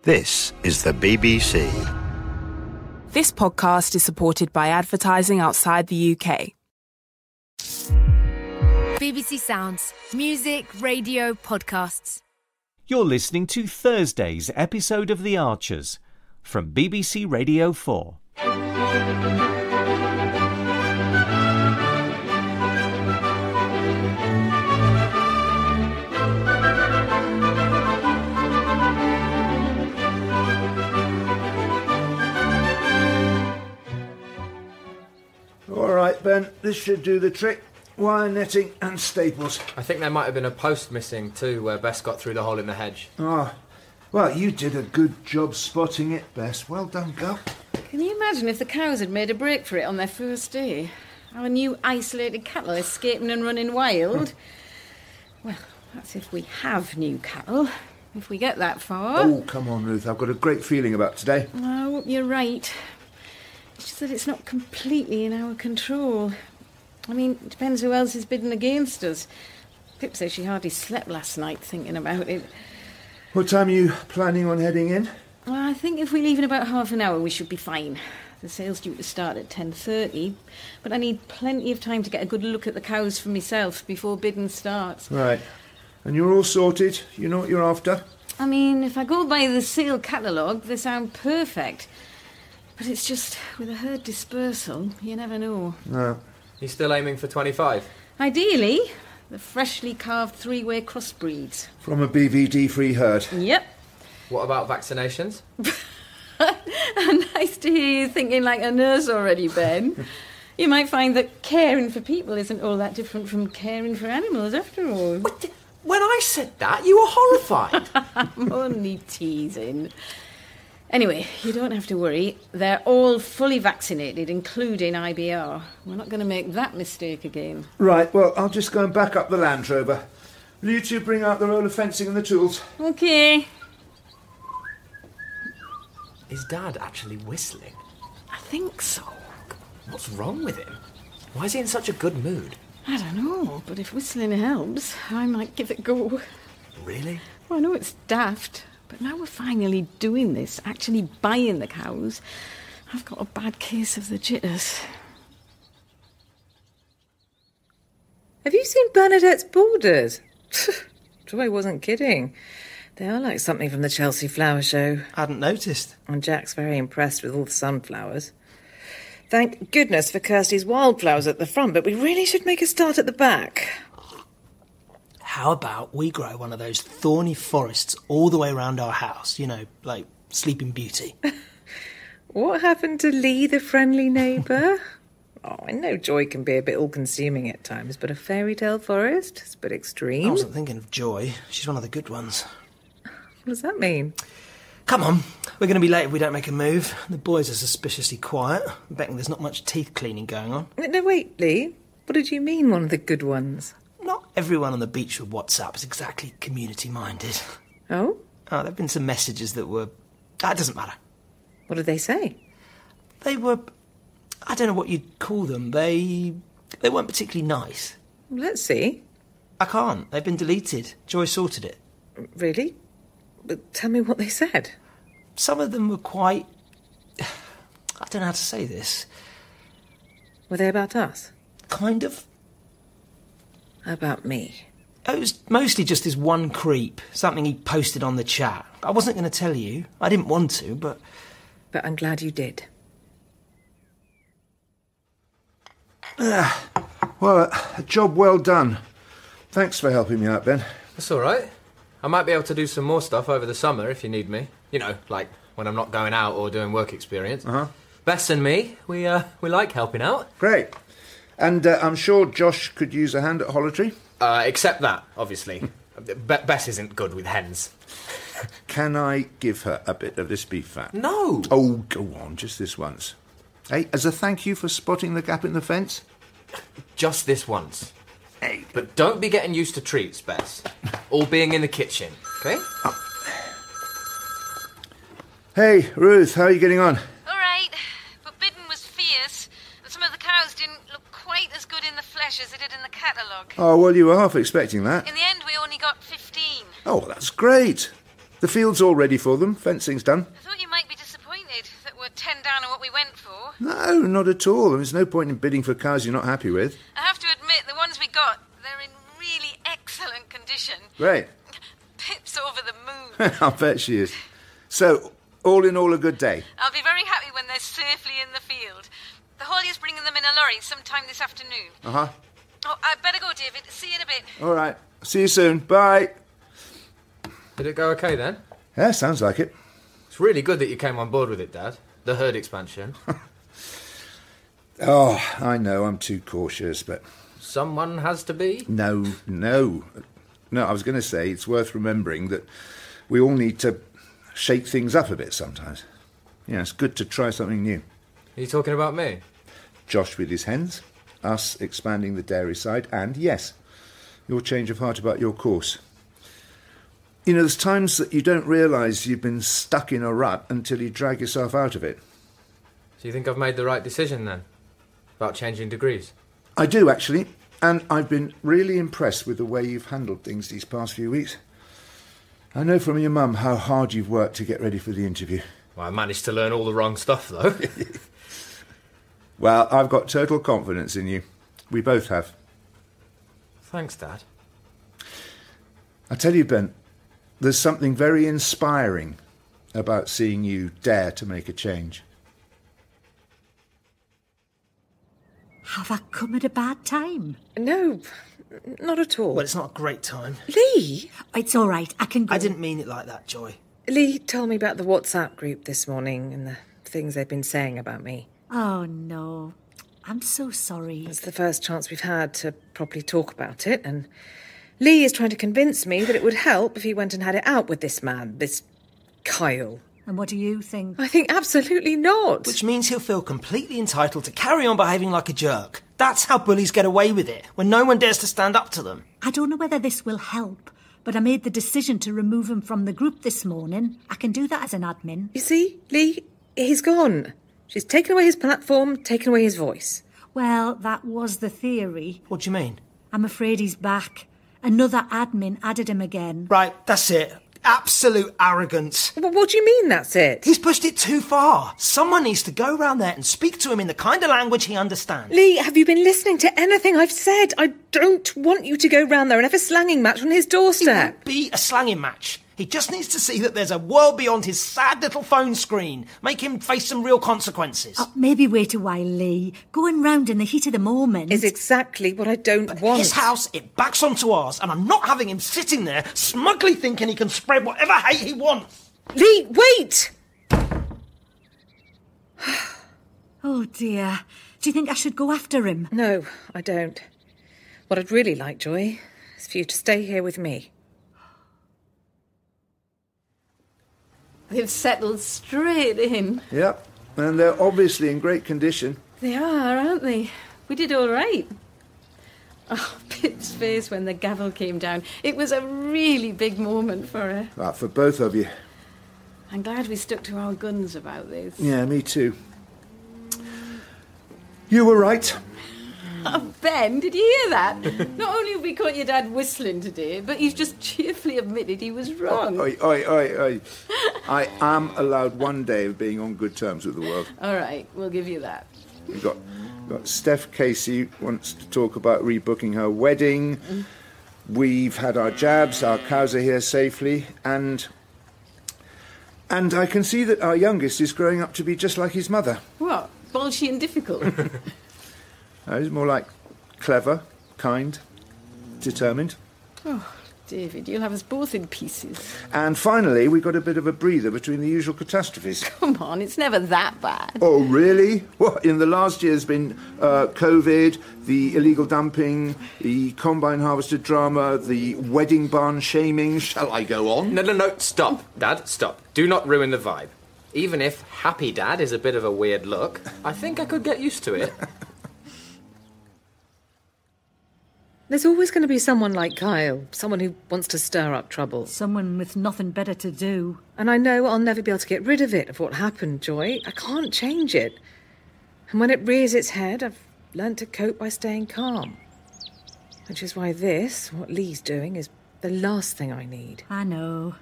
This is the BBC. This podcast is supported by advertising outside the UK. BBC Sounds. Music, radio, podcasts. You're listening to Thursday's episode of The Archers from BBC Radio 4. All right, Ben, this should do the trick. Wire netting and staples. I think there might have been a post missing too, where Bess got through the hole in the hedge. Ah, well, you did a good job spotting it, Bess. Well done, girl. Can you imagine if the cows had made a break for it on their first day? Our new isolated cattle escaping and running wild? Well, that's if we have new cattle. If we get that far. Oh, come on, Ruth. I've got a great feeling about today. Oh, you're right. It's just that it's not completely in our control. I mean, it depends who else is bidding against us. Pip says she hardly slept last night thinking about it. What time are you planning on heading in? Well, I think if we leave in about half an hour, we should be fine. The sale's due to start at 10:30, but I need plenty of time to get a good look at the cows for myself before bidding starts. Right. And you're all sorted? You know what you're after? I mean, if I go by the sale catalogue, they sound perfect. But it's just, with a herd dispersal, you never know. No. You still aiming for 25? Ideally, the freshly carved three-way crossbreeds. From a BVD-free herd? Yep. What about vaccinations? Nice to hear you thinking like a nurse already, Ben. You might find that caring for people isn't all that different from caring for animals, after all. When I said that, you were horrified. I'm only teasing. Anyway, you don't have to worry. They're all fully vaccinated, including IBR. We're not going to make that mistake again. Right, well, I'll just go and back up the Land Rover. Will you two bring out the roll of fencing and the tools? OK. Is Dad actually whistling? I think so. What's wrong with him? Why is he in such a good mood? I don't know, but if whistling helps, I might give it a go. Really? Well, I know it's daft, but now we're finally doing this, actually buying the cows, I've got a bad case of the jitters. Have you seen Bernadette's borders? Joy wasn't kidding. They are like something from the Chelsea Flower Show. I hadn't noticed. And Jack's very impressed with all the sunflowers. Thank goodness for Kirsty's wildflowers at the front, but we really should make a start at the back. How about we grow one of those thorny forests all the way around our house? You know, like Sleeping Beauty. What happened to Lee, the friendly neighbour? Oh, I know Joy can be a bit all-consuming at times, but a fairy tale forest is a bit extreme. I wasn't thinking of Joy. She's one of the good ones. What does that mean? Come on, we're going to be late if we don't make a move. The boys are suspiciously quiet. I'm betting there's not much teeth cleaning going on. No, wait, Lee. What did you mean, one of the good ones? Not everyone on the beach with WhatsApp is exactly community-minded. Oh? Oh, there have been some messages that were... That doesn't matter. What did they say? They were... I don't know what you'd call them. They weren't particularly nice. Let's see. I can't. They've been deleted. Joy sorted it. Really? But tell me what they said. Some of them were quite... I don't know how to say this. Were they about us? Kind of. About me? It was mostly just this one creep, something he posted on the chat. I wasn't going to tell you. I didn't want to, but... But I'm glad you did. Well, a job well done. Thanks for helping me out, Ben. That's all right. I might be able to do some more stuff over the summer if you need me. You know, like when I'm not going out or doing work experience. Uh-huh. Bess and me, we like helping out. Great. And I'm sure Josh could use a hand at Holotry. Except that, obviously. Bess isn't good with hens. Can I give her a bit of this beef fat? No! Oh, go on, just this once. Hey, as a thank you for spotting the gap in the fence? Just this once. Hey. But don't be getting used to treats, Bess. All being in the kitchen, OK? Oh. Hey, Ruth, how are you getting on? All right, but bidding was fierce, and some of the cows didn't look quite as good in the flesh as they did in the catalogue. Oh, well, you were half expecting that. In the end, we only got 15. Oh, that's great. The field's all ready for them. Fencing's done. I thought you might be disappointed that we're 10 down on what we went for. No, not at all. There's no point in bidding for cows you're not happy with. I have to admit, the ones we got, they're in really excellent condition. Great. Pip's over the moon. I bet she is. So, all in all, a good day. I'll be very happy when they're safely in the field. The hauliers bringing them in a lorry sometime this afternoon. Uh-huh. Oh, I'd better go, David. See you in a bit. All right. See you soon. Bye. Did it go okay then? Yeah, sounds like it. It's really good that you came on board with it, Dad. The herd expansion. Oh, I know, I'm too cautious, but... Someone has to be? No, I was going to say it's worth remembering that we all need to shake things up a bit sometimes. Yeah, it's good to try something new. Are you talking about me? Josh with his hens, us expanding the dairy side, and, yes, your change of heart about your course. You know, there's times that you don't realise you've been stuck in a rut until you drag yourself out of it. So you think I've made the right decision then? About changing degrees? I do, actually, and I've been really impressed with the way you've handled things these past few weeks. I know from your mum how hard you've worked to get ready for the interview. Well, I managed to learn all the wrong stuff, though. Well, I've got total confidence in you. We both have. Thanks, Dad. I tell you, Ben, there's something very inspiring about seeing you dare to make a change. Have I come at a bad time? No, not at all. Well, it's not a great time. Lee? It's all right, I can go. I didn't mean it like that, Joy. Lee told me about the WhatsApp group this morning and the things they've been saying about me. Oh, no. I'm so sorry. It's the first chance we've had to properly talk about it, and Lee is trying to convince me that it would help if he went and had it out with this man, this Kyle. And what do you think? I think absolutely not. Which means he'll feel completely entitled to carry on behaving like a jerk. That's how bullies get away with it, when no one dares to stand up to them. I don't know whether this will help, but I made the decision to remove him from the group this morning. I can do that as an admin. You see, Lee, he's gone. She's taken away his platform, taken away his voice. Well, that was the theory. What do you mean? I'm afraid he's back. Another admin added him again. Right, that's it. Absolute arrogance. Well, what do you mean that's it? He's pushed it too far. Someone needs to go round there and speak to him in the kind of language he understands. Lee, have you been listening to anything I've said? I don't want you to go round there and have a slanging match on his doorstep. It won't be a slanging match. He just needs to see that there's a world beyond his sad little phone screen. Make him face some real consequences. Maybe wait a while, Lee. Going round in the heat of the moment is exactly what I don't want. His house, it backs onto ours, and I'm not having him sitting there smugly thinking he can spread whatever hate he wants. Lee, wait! Oh, dear. Do you think I should go after him? No, I don't. What I'd really like, Joy, is for you to stay here with me. They've settled straight in. Yep, and they're obviously in great condition. They are, aren't they? We did all right. Oh, Pip's face when the gavel came down. It was a really big moment for her. Right, for both of you. I'm glad we stuck to our guns about this. Yeah, me too. You were right. Oh, Ben, did you hear that? Not only have we caught your dad whistling today, but he's just cheerfully admitted he was wrong. Oi. I am allowed one day of being on good terms with the world. All right, we'll give you that. We've got Steph Casey wants to talk about rebooking her wedding. We've had our jabs, our cows are here safely, and I can see that our youngest is growing up to be just like his mother. What? Bolshy and difficult? He's more like clever, kind, determined. Oh, David, you'll have us both in pieces. And finally, we got a bit of a breather between the usual catastrophes. Come on, it's never that bad. Oh, really? What, in the last year has been COVID, the illegal dumping, the combine harvester drama, the wedding barn shaming. Shall I go on? No, stop. Dad, stop. Do not ruin the vibe. Even if Happy Dad is a bit of a weird look, I think I could get used to it. There's always going to be someone like Kyle, someone who wants to stir up trouble. Someone with nothing better to do. And I know I'll never be able to get rid of it, of what happened, Joy. I can't change it. And when it rears its head, I've learnt to cope by staying calm. Which is why this, what Lee's doing, is the last thing I need. I know.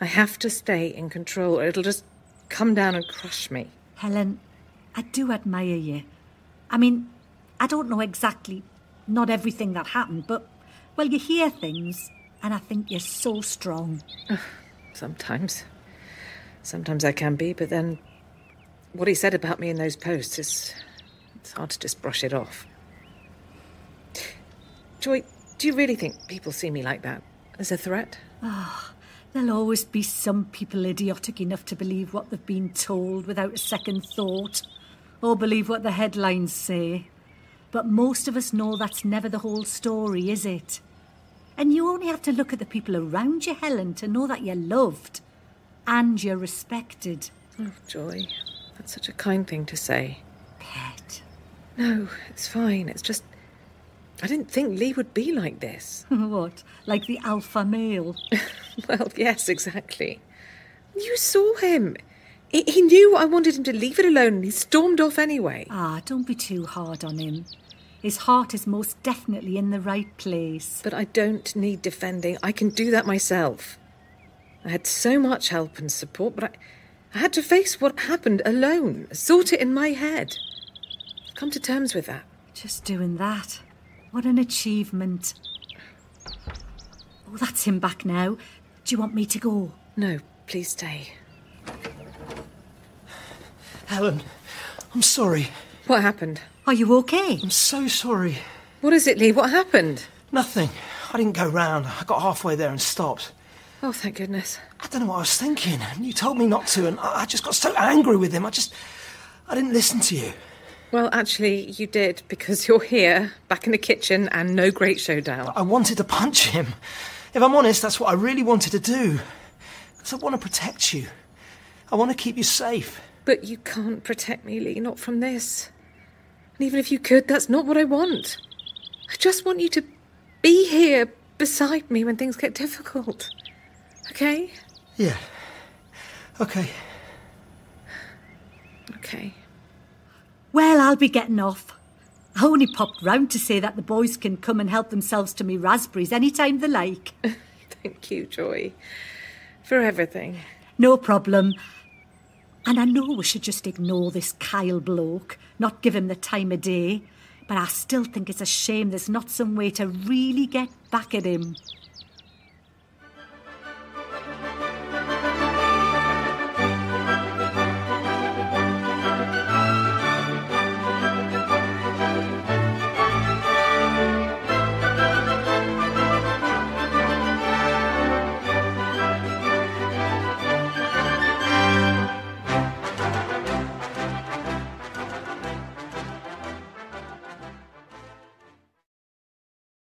I have to stay in control or it'll just come down and crush me. Helen, I do admire you. I mean, I don't know exactly, not everything that happened, but, well, you hear things, and I think you're so strong. Sometimes. Sometimes I can be, but then what he said about me in those posts it's hard to just brush it off. Joy, do you really think people see me like that, as a threat? There'll always be some people idiotic enough to believe what they've been told without a second thought, or believe what the headlines say. But most of us know that's never the whole story, is it? And you only have to look at the people around you, Helen, to know that you're loved and you're respected. Oh, Joy, that's such a kind thing to say. Pet. No, it's fine. It's just, I didn't think Lee would be like this. What, like the alpha male? Well, yes, exactly. You saw him. He knew I wanted him to leave it alone and he stormed off anyway. Don't be too hard on him. His heart is most definitely in the right place. But I don't need defending. I can do that myself. I had so much help and support, but I had to face what happened alone, sort it in my head. Come to terms with that. Just doing that. What an achievement. Oh, that's him back now. Do you want me to go? No, please stay. Helen, I'm sorry. What happened? Are you okay? I'm so sorry. What is it, Lee? What happened? Nothing. I didn't go round. I got halfway there and stopped. Oh, thank goodness. I don't know what I was thinking. You told me not to, and I just got so angry with him. I didn't listen to you. Well, actually, you did, because you're here, back in the kitchen, and no great showdown. I wanted to punch him. If I'm honest, that's what I really wanted to do. Because I want to protect you. I want to keep you safe. But you can't protect me, Lee, not from this. And even if you could, that's not what I want. I just want you to be here beside me when things get difficult. Okay? Yeah. Okay. Okay. Well, I'll be getting off. I only popped round to say that the boys can come and help themselves to me raspberries any time they like. Thank you, Joy, for everything. No problem. And I know we should just ignore this Kyle bloke, not give him the time of day, but I still think it's a shame there's not some way to really get back at him.